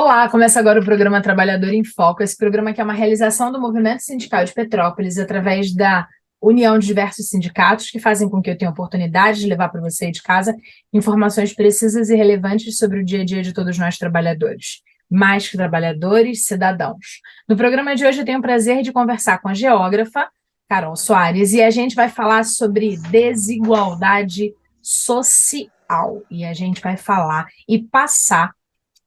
Olá, começa agora o programa Trabalhador em Foco. Esse programa que é uma realização do Movimento Sindical de Petrópolis através da união de diversos sindicatos que fazem com que eu tenha a oportunidade de levar para você aí de casa informações precisas e relevantes sobre o dia a dia de todos nós trabalhadores. Mais que trabalhadores, cidadãos. No programa de hoje eu tenho o prazer de conversar com a geógrafa Carol Soares e a gente vai falar sobre desigualdade social. E a gente vai falar e passar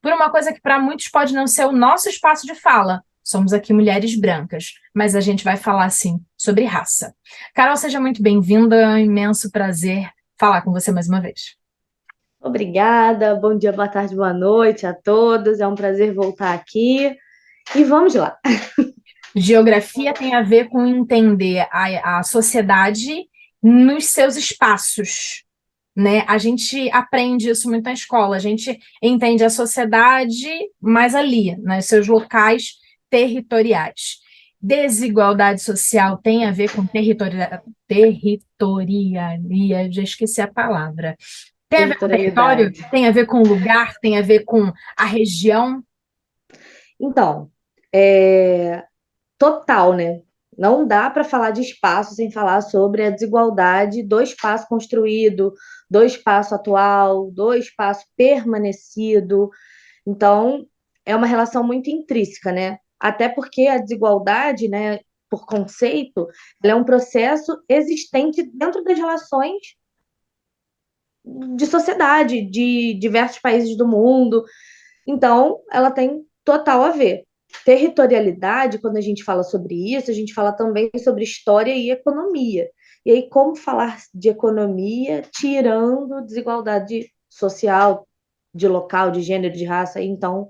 por uma coisa que para muitos pode não ser o nosso espaço de fala. Somos aqui mulheres brancas, mas a gente vai falar, sim, sobre raça. Carol, seja muito bem-vinda, é um imenso prazer falar com você mais uma vez. Obrigada, bom dia, boa tarde, boa noite a todos. É um prazer voltar aqui e vamos lá. Geografia tem a ver com entender a sociedade nos seus espaços, né? A gente aprende isso muito na escola, a gente entende a sociedade mais ali, nos seus locais territoriais. Desigualdade social tem a ver com territorialia, já esqueci a palavra. Tem a ver com território? Territorialidade. Tem a ver com lugar? Tem a ver com a região? Então, total, né? Não dá para falar de espaço sem falar sobre a desigualdade do espaço construído, do espaço atual, do espaço permanecido. Então, é uma relação muito intrínseca, né? Até porque a desigualdade, né, por conceito, ela é um processo existente dentro das relações de sociedade, de diversos países do mundo. Então, ela tem total a ver. Territorialidade, quando a gente fala sobre isso, a gente fala também sobre história e economia. E aí, como falar de economia tirando desigualdade social, de local, de gênero, de raça? Então,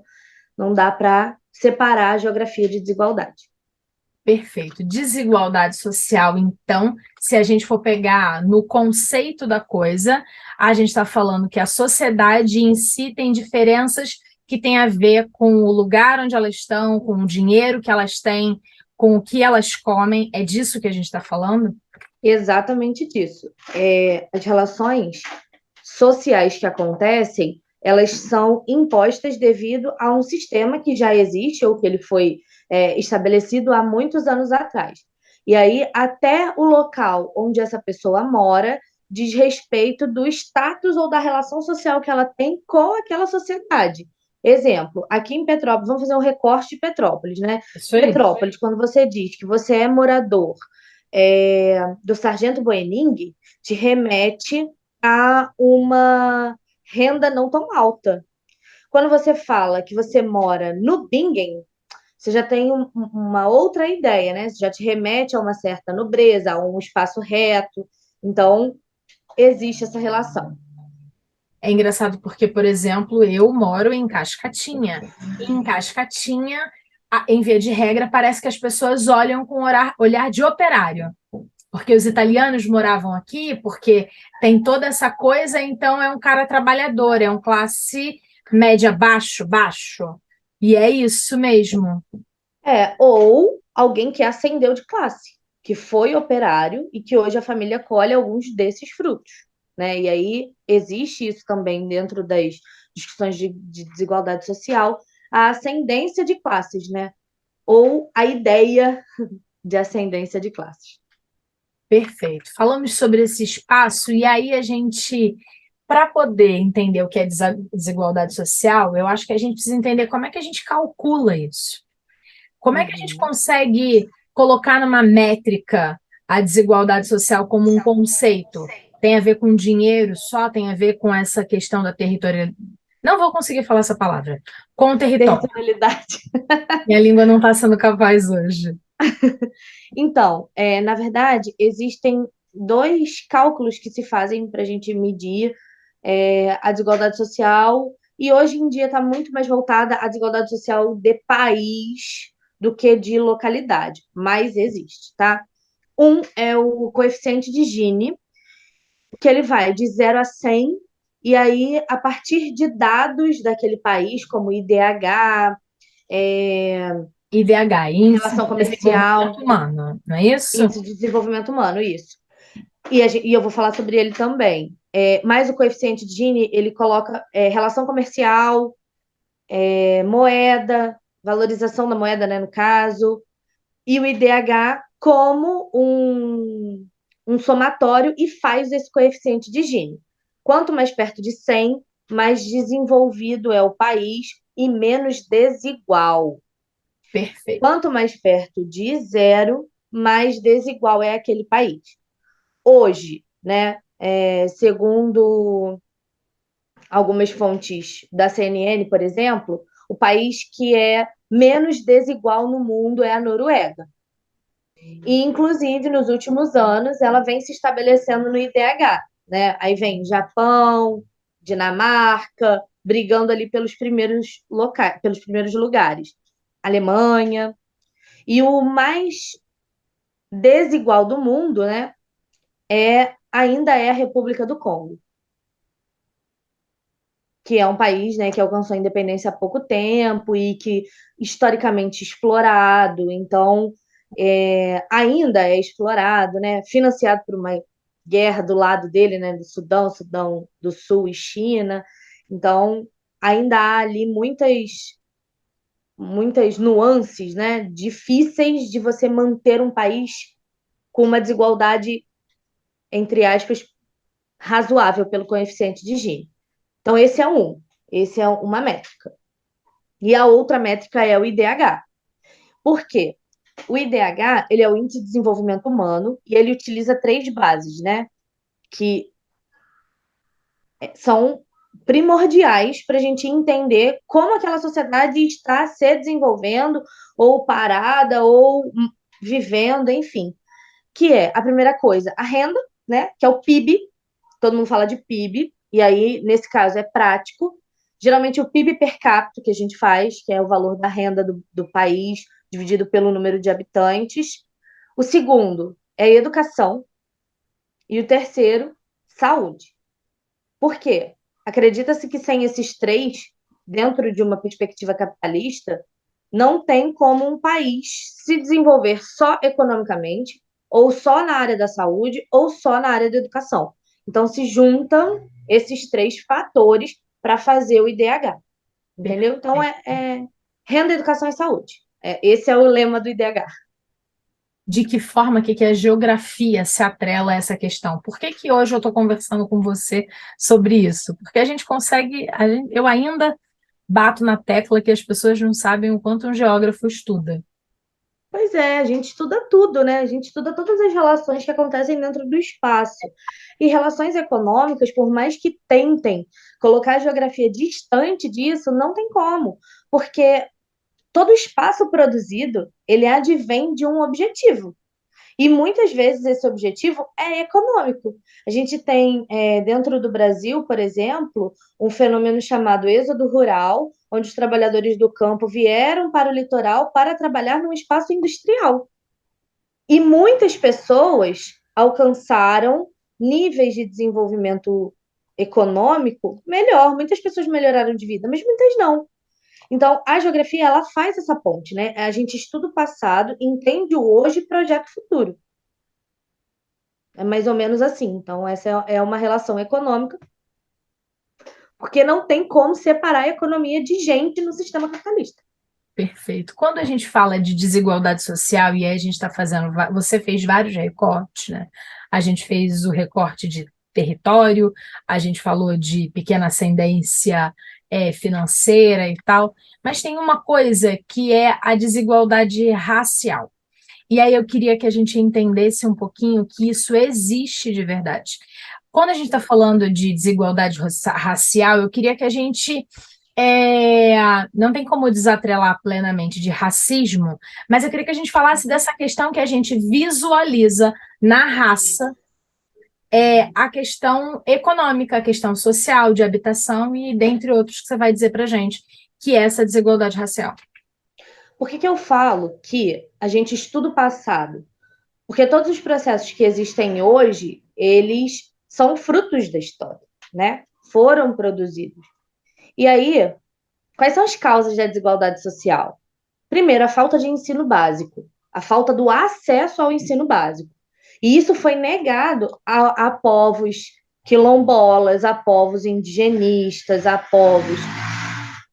não dá para separar a geografia de desigualdade. Perfeito. Desigualdade social, então, se a gente for pegar no conceito da coisa, a gente está falando que a sociedade em si tem diferenças que têm a ver com o lugar onde elas estão, com o dinheiro que elas têm, com o que elas comem. É disso que a gente está falando? Exatamente disso. As relações sociais que acontecem, elas são impostas devido a um sistema que já existe ou que ele foi estabelecido há muitos anos atrás. E aí, até o local onde essa pessoa mora diz respeito do status ou da relação social que ela tem com aquela sociedade. Exemplo, aqui em Petrópolis, vamos fazer um recorte de Petrópolis, né? Isso aí. Petrópolis, quando você diz que você é morador do Sargento Boening, te remete a uma renda não tão alta. Quando você fala que você mora no Bingen, você já tem uma outra ideia, né? Você já te remete a uma certa nobreza, a um espaço reto. Então, existe essa relação. É engraçado porque, por exemplo, eu moro em Cascatinha. E em Cascatinha, em via de regra, parece que as pessoas olham com olhar de operário. Porque os italianos moravam aqui, porque tem toda essa coisa, então é um cara trabalhador, é um classe média baixo, baixo. E é isso mesmo. Ou alguém que ascendeu de classe, que foi operário e que hoje a família colhe alguns desses frutos, né? E aí existe isso também dentro das discussões de desigualdade social, a ascendência de classes, né? Ou a ideia de ascendência de classes. Perfeito. Falamos sobre esse espaço, e aí a gente, para poder entender o que é desigualdade social, eu acho que a gente precisa entender como é que a gente calcula isso. Como é que a gente Uhum. consegue colocar numa métrica a desigualdade social como um conceito? Tem a ver com dinheiro só? Tem a ver com essa questão da territorialidade? Não vou conseguir falar essa palavra. Com o território. Territorialidade. Minha língua não está sendo capaz hoje. Então, na verdade, existem dois cálculos que se fazem para a gente medir a desigualdade social, e hoje em dia está muito mais voltada à desigualdade social de país do que de localidade, mas existe, tá? Um é o coeficiente de Gini, que ele vai de 0 a 100, e aí, a partir de dados daquele país, como IDH, IDH, Índice relação de comercial, Desenvolvimento Humano, não é isso? índice de desenvolvimento humano, isso. E eu vou falar sobre ele também. Mas o coeficiente de Gini, ele coloca relação comercial, moeda, valorização da moeda, né, no caso, e o IDH como um somatório e faz esse coeficiente de Gini. Quanto mais perto de 100, mais desenvolvido é o país e menos desigual. Perfeito. Quanto mais perto de zero, mais desigual é aquele país. Hoje, né, segundo algumas fontes da CNN, por exemplo, o país que é menos desigual no mundo é a Noruega. E, inclusive, nos últimos anos, ela vem se estabelecendo no IDH, né? Aí vem Japão, Dinamarca, brigando ali pelos primeiros locais, pelos primeiros lugares. Alemanha. E o mais desigual do mundo, né, ainda é a República do Congo, que é um país, né, que alcançou a independência há pouco tempo e que historicamente explorado, então ainda é explorado, né, financiado por uma guerra do lado dele, né, do Sudão, Sudão do Sul e China. Então ainda há ali muitas nuances, né, difíceis de você manter um país com uma desigualdade, entre aspas, razoável pelo coeficiente de Gini. Então, esse é uma métrica. E a outra métrica é o IDH. Por quê? O IDH, ele é o Índice de Desenvolvimento Humano e ele utiliza três bases, né? Que são primordiais para a gente entender como aquela sociedade está se desenvolvendo, ou parada, ou vivendo, enfim. Que é, a primeira coisa, a renda, né? Que é o PIB, todo mundo fala de PIB, e aí, nesse caso, é prático. Geralmente, o PIB per capita que a gente faz, que é o valor da renda do país, dividido pelo número de habitantes. O segundo é educação. E o terceiro, saúde. Por quê? Acredita-se que sem esses três, dentro de uma perspectiva capitalista, não tem como um país se desenvolver só economicamente, ou só na área da saúde, ou só na área da educação. Então, se juntam esses três fatores para fazer o IDH. Entendeu? Então, Perfeito. renda, educação e saúde. Esse é o lema do IDH. De que forma que a geografia se atrela a essa questão? Por que que hoje eu estou conversando com você sobre isso? Porque a gente consegue, eu ainda bato na tecla que as pessoas não sabem o quanto um geógrafo estuda. Pois é, a gente estuda tudo, né? A gente estuda todas as relações que acontecem dentro do espaço. E relações econômicas, por mais que tentem colocar a geografia distante disso, não tem como, porque todo espaço produzido, ele advém de um objetivo. E muitas vezes esse objetivo é econômico. A gente tem, dentro do Brasil, por exemplo, um fenômeno chamado êxodo rural, onde os trabalhadores do campo vieram para o litoral para trabalhar num espaço industrial. E muitas pessoas alcançaram níveis de desenvolvimento econômico melhor. Muitas pessoas melhoraram de vida, mas muitas não. Então, a geografia, ela faz essa ponte, né? A gente estuda o passado, entende o hoje e projeta o futuro. É mais ou menos assim. Então, essa é uma relação econômica, porque não tem como separar a economia de gente no sistema capitalista. Perfeito. Quando a gente fala de desigualdade social, e aí a gente está fazendo, você fez vários recortes, né? A gente fez o recorte de território, a gente falou de pequena ascendência financeira e tal, mas tem uma coisa que é a desigualdade racial. E aí eu queria que a gente entendesse um pouquinho que isso existe de verdade. Quando a gente está falando de desigualdade racial, eu queria que a gente não tem como desatrelar plenamente de racismo, mas eu queria que a gente falasse dessa questão que a gente visualiza na raça, a questão econômica, a questão social, de habitação e dentre outros que você vai dizer para a gente, que é essa desigualdade racial. Por que eu falo que a gente estuda o passado? Porque todos os processos que existem hoje, eles são frutos da história, né? Foram produzidos. E aí, quais são as causas da desigualdade social? Primeiro, a falta de ensino básico, a falta do acesso ao ensino básico. E isso foi negado a povos quilombolas, a povos indigenistas, a povos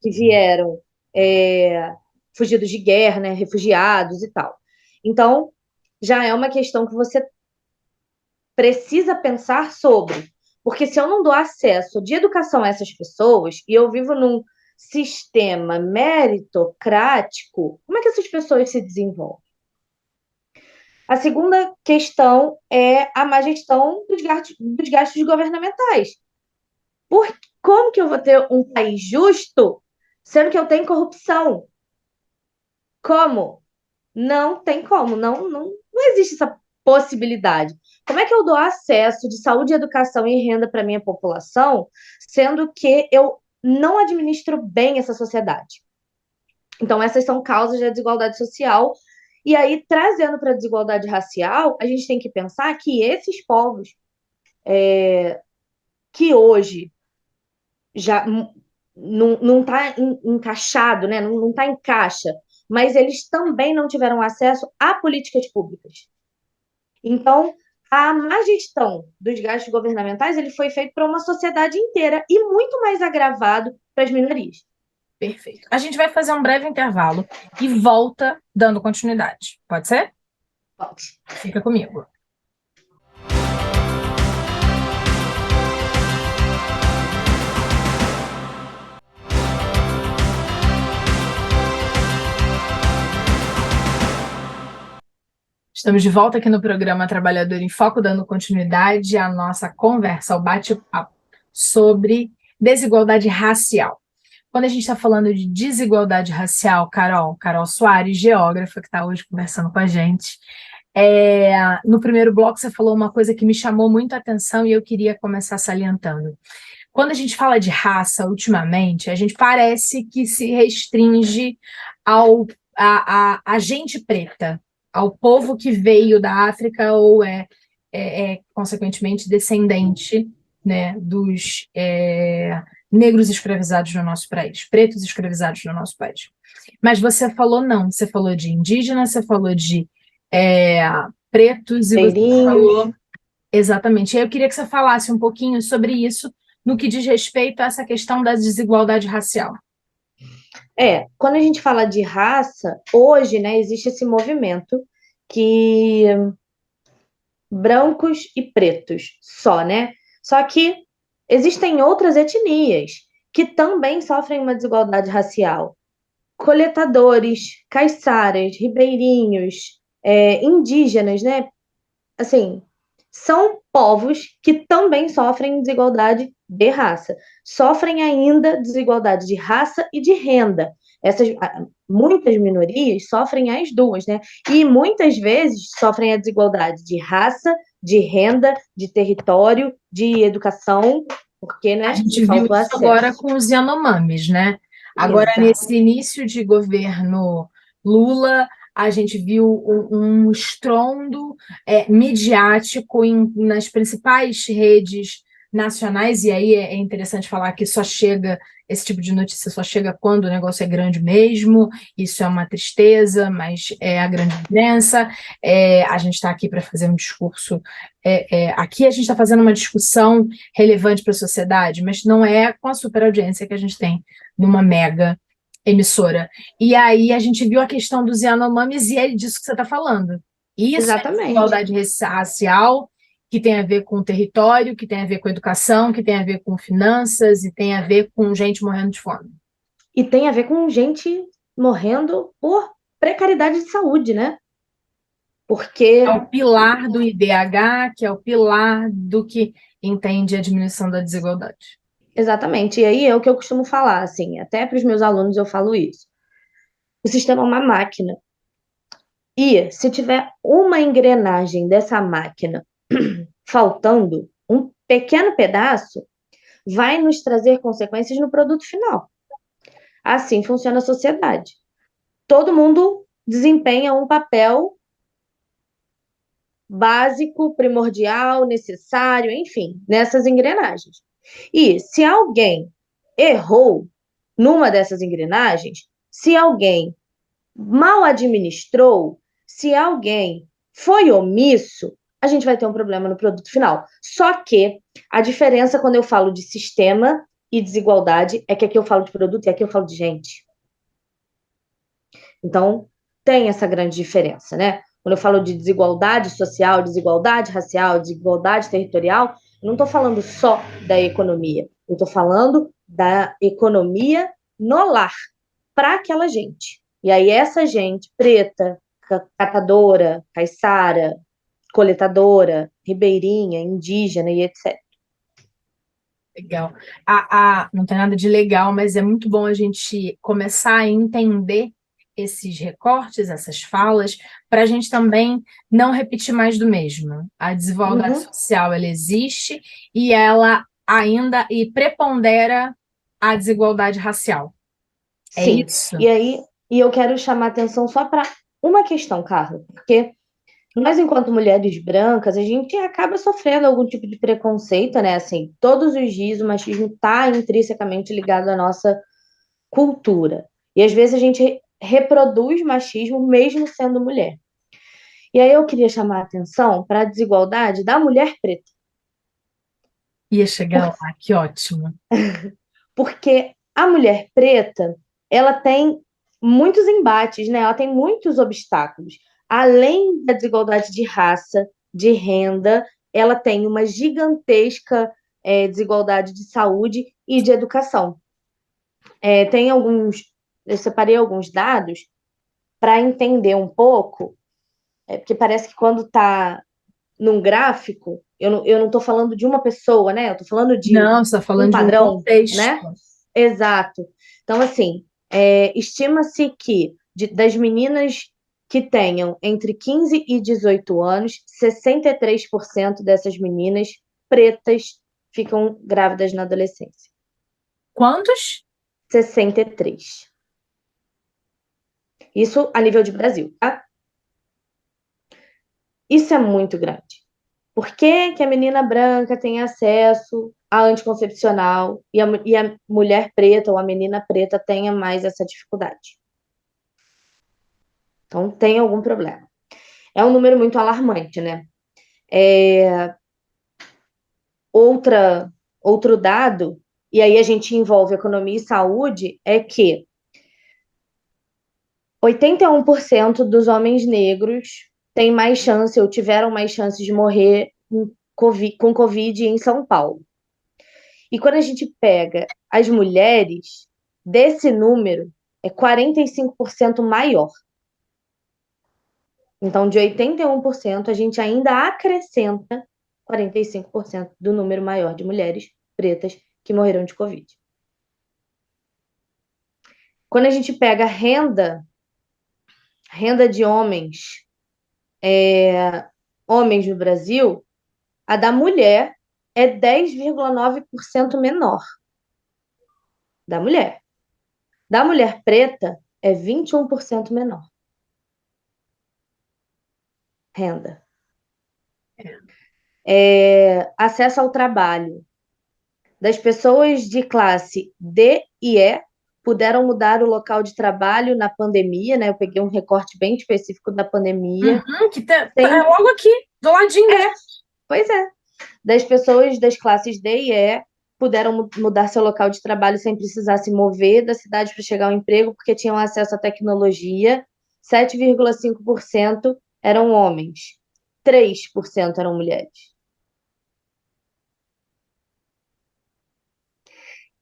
que vieram fugidos de guerra, né, refugiados e tal. Então, já é uma questão que você precisa pensar sobre. Porque se eu não dou acesso de educação a essas pessoas, e eu vivo num sistema meritocrático, como é que essas pessoas se desenvolvem? A segunda questão é a má gestão dos gastos governamentais. Como que eu vou ter um país justo sendo que eu tenho corrupção? Como? Não tem como, não existe essa possibilidade. Como é que eu dou acesso de saúde, educação e renda para a minha população, sendo que eu não administro bem essa sociedade? Então, essas são causas da desigualdade social. E aí, trazendo para a desigualdade racial, a gente tem que pensar que esses povos que hoje já não está encaixado, né? Não está em caixa, mas eles também não tiveram acesso a políticas públicas. Então, a má gestão dos gastos governamentais ele foi feito para uma sociedade inteira e muito mais agravado para as minorias. Perfeito. A gente vai fazer um breve intervalo e volta dando continuidade. Pode ser? Pode. Fica comigo. Estamos de volta aqui no programa Trabalhador em Foco, dando continuidade à nossa conversa, ao bate-papo sobre desigualdade racial. Quando a gente está falando de desigualdade racial, Carol Soares, geógrafa, que está hoje conversando com a gente, no primeiro bloco você falou uma coisa que me chamou muito a atenção e eu queria começar salientando. Quando a gente fala de raça, ultimamente, a gente parece que se restringe a gente preta, ao povo que veio da África ou consequentemente, descendente, né, dos negros escravizados no nosso país, pretos escravizados no nosso país. Mas você falou não, você falou de indígena, você falou de pretos e você falou... Exatamente. Eu queria que você falasse um pouquinho sobre isso no que diz respeito a essa questão da desigualdade racial. Quando a gente fala de raça, hoje, né, existe esse movimento que brancos e pretos só, né? Só que existem outras etnias que também sofrem uma desigualdade racial. Coletadores, caiçaras, ribeirinhos, indígenas, né? Assim, são povos que também sofrem desigualdade de raça. Sofrem ainda desigualdade de raça e de renda. Muitas minorias sofrem as duas, né? E muitas vezes sofrem a desigualdade de raça, de renda, de território, de educação, porque, né, A gente lhe viu faltou isso acesso. agora com os Yanomamis, né? Agora, Exato. nesse início de governo Lula, a gente viu um estrondo midiático nas principais redes nacionais, e aí é interessante falar que esse tipo de notícia só chega quando o negócio é grande mesmo, isso é uma tristeza, mas é a grande diferença. A gente está aqui para fazer um discurso, aqui a gente está fazendo uma discussão relevante para a sociedade, mas não é com a super audiência que a gente tem numa mega emissora. E aí a gente viu a questão dos Yanomamis e é disso que você está falando. Isso é Exatamente. desigualdade racial, que tem a ver com território, que tem a ver com educação, que tem a ver com finanças e tem a ver com gente morrendo de fome. E tem a ver com gente morrendo por precariedade de saúde, né? Porque É o pilar do IDH, que é o pilar do que entende a diminuição da desigualdade. Exatamente. E aí é o que eu costumo falar, assim, até para os meus alunos eu falo isso. O sistema é uma máquina. E se tiver uma engrenagem dessa máquina faltando, um pequeno pedaço, vai nos trazer consequências no produto final. Assim funciona a sociedade. Todo mundo desempenha um papel básico, primordial, necessário, enfim, nessas engrenagens. E se alguém errou numa dessas engrenagens, se alguém mal administrou, se alguém foi omisso, a gente vai ter um problema no produto final. Só que a diferença quando eu falo de sistema e desigualdade é que aqui eu falo de produto e aqui eu falo de gente. Então, tem essa grande diferença, né? Quando eu falo de desigualdade social, desigualdade racial, desigualdade territorial, eu não estou falando só da economia. Eu estou falando da economia no lar, para aquela gente. E aí, essa gente preta, catadora, caiçara, coletadora, ribeirinha, indígena e etc. Legal. Não tem nada de legal, mas é muito bom a gente começar a entender esses recortes, essas falas, para a gente também não repetir mais do mesmo. A desigualdade Uhum. social, ela existe e ela ainda prepondera a desigualdade racial. É Sim. isso. E aí, eu quero chamar atenção só para uma questão, Carla, porque nós, enquanto mulheres brancas, a gente acaba sofrendo algum tipo de preconceito, né? Assim, todos os dias o machismo está intrinsecamente ligado à nossa cultura. E às vezes a gente reproduz machismo mesmo sendo mulher. E aí eu queria chamar a atenção para a desigualdade da mulher preta. Ia chegar lá, que ótimo. Porque a mulher preta, ela tem muitos embates, né? Ela tem muitos obstáculos. Além da desigualdade de raça, de renda, ela tem uma gigantesca desigualdade de saúde e de educação. Tem alguns, eu separei alguns dados para entender um pouco, porque parece que quando está num gráfico, eu não estou falando de uma pessoa, né? Eu estou falando de Não, você está um falando de um padrão, contexto. né? Exato. Então, assim, estima-se que das meninas que tenham entre 15 e 18 anos, 63% dessas meninas pretas ficam grávidas na adolescência. Quantos? 63. Isso a nível de Brasil, tá? Isso é muito grande. Por que que a menina branca tem acesso a anticoncepcional e a mulher preta ou a menina preta tenha mais essa dificuldade? Então, tem algum problema. É um número muito alarmante, né? Outro dado, e aí a gente envolve economia e saúde, é que 81% dos homens negros têm mais chance ou tiveram mais chances de morrer com Covid em São Paulo. E quando a gente pega as mulheres, desse número é 45% maior. Então, de 81%, a gente ainda acrescenta 45% do número maior de mulheres pretas que morreram de Covid. Quando a gente pega renda de homens no Brasil, a da mulher é 10,9% menor. Da mulher. Da mulher preta é 21% menor. Renda. Acesso ao trabalho. Das pessoas de classe D e E puderam mudar o local de trabalho na pandemia, né? Eu peguei um recorte bem específico da pandemia. Que é logo aqui, do ladinho da gente. Pois é. Das pessoas das classes D e E puderam mudar seu local de trabalho sem precisar se mover da cidade para chegar ao emprego, porque tinham acesso à tecnologia. 7,5% eram homens, 3% eram mulheres.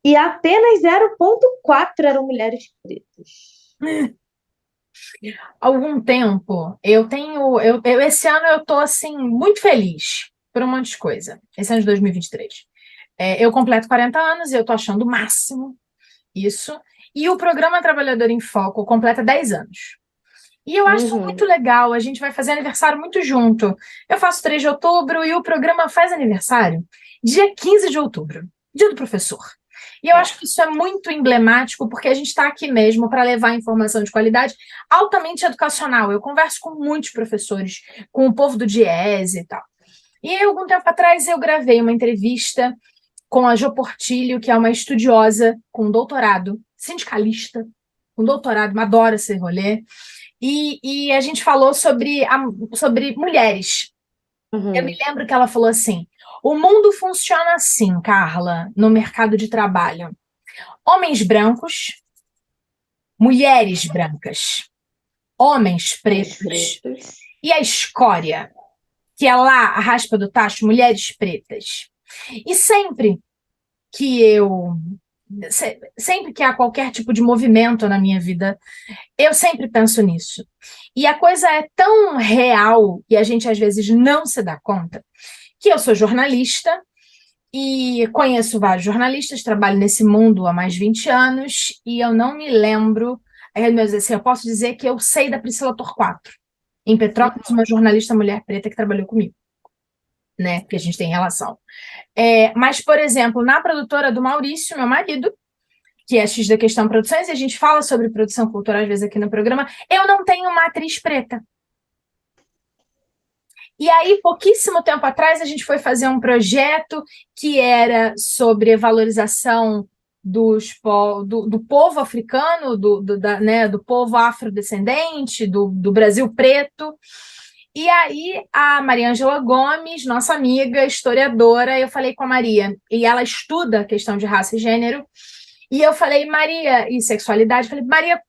E apenas 0,4% eram mulheres pretas. Algum tempo, esse ano eu tô assim muito feliz por um monte de coisa. Esse ano de 2023. Eu completo 40 anos e eu tô achando o máximo isso. E o programa Trabalhador em Foco completa 10 anos. E eu acho muito legal, a gente vai fazer aniversário muito junto. Eu faço 3 de outubro e o programa faz aniversário dia 15 de outubro, dia do professor. E eu acho que isso é muito emblemático, porque a gente está aqui mesmo para levar informação de qualidade altamente educacional. Eu converso com muitos professores, com o povo do Diese e tal. E aí, algum tempo atrás, eu gravei uma entrevista com a Jo Portilho, que é uma estudiosa com doutorado, sindicalista, com doutorado, adora esse rolê. E a gente falou sobre mulheres. Eu me lembro que ela falou assim: O mundo funciona assim, Carla, no mercado de trabalho. Homens brancos, mulheres brancas, homens Homens pretos pretos. e a escória, que é lá a raspa do tacho, mulheres pretas. E que eu sempre que há qualquer tipo de movimento na minha vida, eu sempre penso nisso. E a coisa é tão real e a gente às vezes não se dá conta que eu sou jornalista e conheço vários jornalistas, trabalho nesse mundo há mais de 20 anos e eu não me lembro, assim, eu posso dizer que eu sei da Priscila Torquato, em Petrópolis, uma jornalista mulher preta que trabalhou comigo, né, que a gente tem relação. Mas, por exemplo, na produtora do Maurício, meu marido, que é X da Questão Produções, e a gente fala sobre produção cultural às vezes aqui no programa, eu não tenho uma atriz preta. E aí, pouquíssimo tempo atrás, a gente foi fazer um projeto que era sobre a valorização do povo africano, do povo afrodescendente, do Brasil preto. E aí, a Maria Ângela Gomes, nossa amiga, historiadora, eu falei com a Maria, e ela estuda a questão de raça e gênero, e eu falei, Maria, e sexualidade, falei, Maria,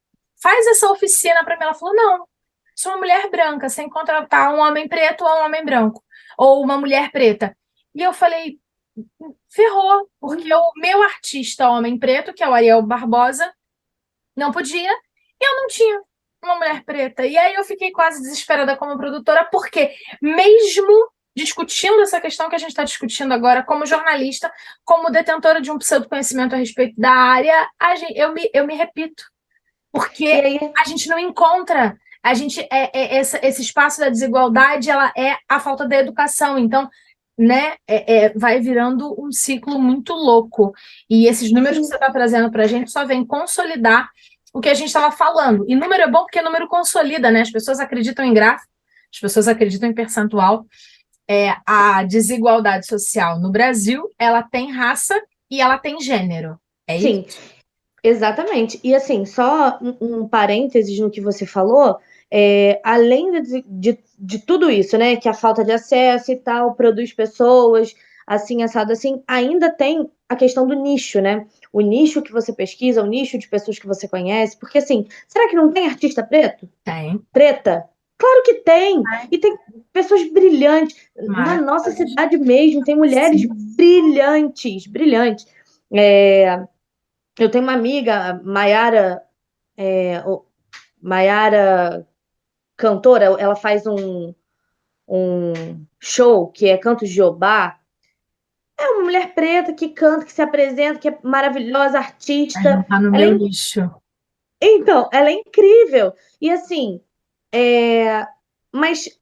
faz essa oficina para mim. Ela falou, não, sou uma mulher branca, sem contratar um homem preto ou um homem branco, ou uma mulher preta. E eu falei, ferrou, porque o meu artista homem preto, que é o Ariel Barbosa, não podia, e eu não tinha uma mulher preta. E aí eu fiquei quase desesperada como produtora, porque mesmo discutindo essa questão que a gente está discutindo agora, como jornalista, como detentora de um pseudo-conhecimento a respeito da área, eu me repito, E porque aí, a gente não encontra, esse espaço da desigualdade, ela é a falta da educação, então, né, vai virando um ciclo muito louco, e esses números que sim, você está trazendo para a gente só vem consolidar o que a gente estava falando, e número é bom porque número consolida, né, as pessoas acreditam em gráfico, as pessoas acreditam em percentual, a desigualdade social no Brasil, ela tem raça e ela tem gênero, é isso? sim, exatamente. E assim, só um parênteses no que você falou, além de tudo isso, né, que a falta de acesso e tal produz pessoas assim, assado assim, ainda tem a questão do nicho, né? O nicho que você pesquisa, o nicho de pessoas que você conhece, porque assim, será que não tem artista preto? Tem. Preta? Claro que tem! E tem pessoas brilhantes. Na nossa Maravilhoso. cidade mesmo, tem mulheres Sim. brilhantes, brilhantes. É, eu tenho uma amiga, Maiara cantora, ela faz um show que é Cantos de Jeová. É uma mulher preta que canta, que se apresenta, que é maravilhosa, Mas não artista. tá no Ela meu é, nicho. então, ela é incrível. E assim, mas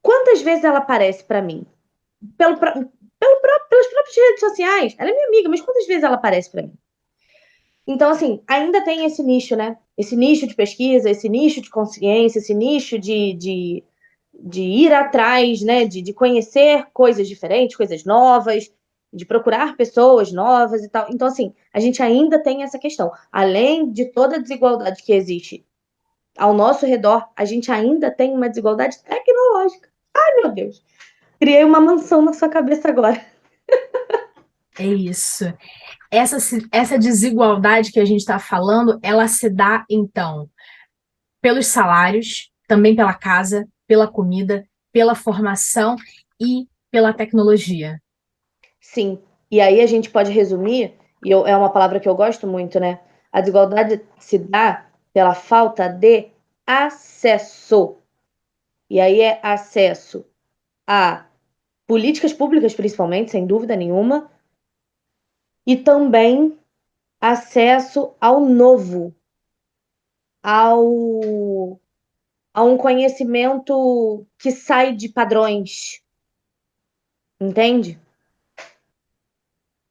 quantas vezes ela aparece para mim? Pelas próprias redes sociais. Ela é minha amiga, mas quantas vezes ela aparece para mim? Então, assim, ainda tem esse nicho, né? Esse nicho de pesquisa, esse nicho de consciência, esse nicho de ir atrás, né? De conhecer coisas diferentes, coisas novas, de procurar pessoas novas e tal. Então, assim, a gente ainda tem essa questão. Além de toda a desigualdade que existe ao nosso redor, a gente ainda tem uma desigualdade tecnológica. Ai, meu Deus. Criei uma mansão na sua cabeça agora. É isso. Essa desigualdade que a gente está falando, ela se dá, então, pelos salários, também pela casa, pela comida, pela formação e pela tecnologia. Sim. E aí a gente pode resumir, é uma palavra que eu gosto muito, né? A desigualdade se dá pela falta de acesso. E aí é acesso a políticas públicas, principalmente, sem dúvida nenhuma, e também acesso ao novo, ao, a um conhecimento que sai de padrões, entende?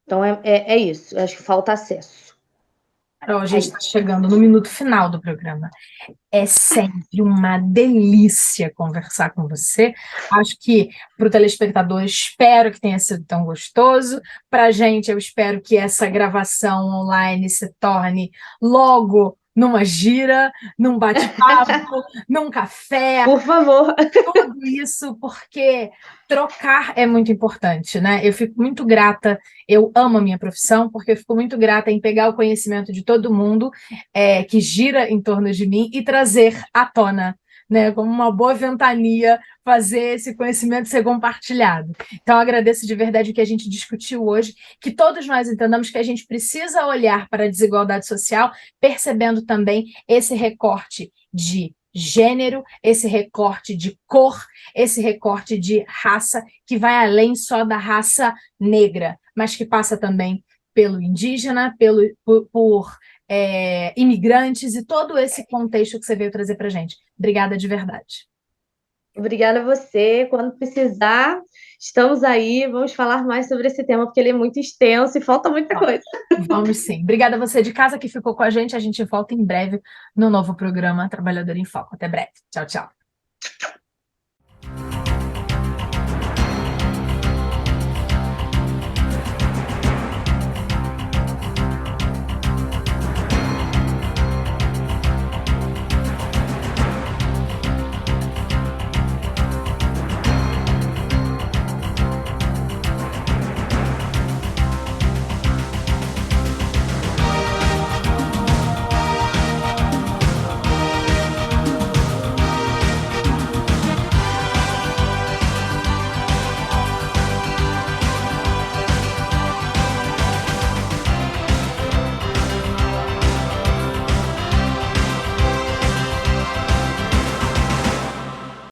Então é isso. Eu acho que falta acesso. Carol, a É gente está isso. chegando no minuto final do programa. É sempre uma delícia conversar com você. Acho que para o telespectador, espero que tenha sido tão gostoso. Para a gente, eu espero que essa gravação online se torne logo numa gira, num bate-papo, num café, Por favor. tudo isso, porque trocar é muito importante, né? Eu fico muito grata, eu amo a minha profissão, porque eu fico muito grata em pegar o conhecimento de todo mundo que gira em torno de mim e trazer à tona, né? Como uma boa ventania, fazer esse conhecimento ser compartilhado. Então, eu agradeço de verdade o que a gente discutiu hoje, que todos nós entendamos que a gente precisa olhar para a desigualdade social, percebendo também esse recorte de gênero, esse recorte de cor, esse recorte de raça, que vai além só da raça negra, mas que passa também pelo indígena, por imigrantes e todo esse contexto que você veio trazer para a gente. Obrigada de verdade. Obrigada a você. Quando precisar, estamos aí. Vamos falar mais sobre esse tema, porque ele é muito extenso e falta muita coisa. Vamos sim. Obrigada a você de casa que ficou com a gente. A gente volta em breve no novo programa Trabalhador em Foco. Até breve. Tchau, tchau.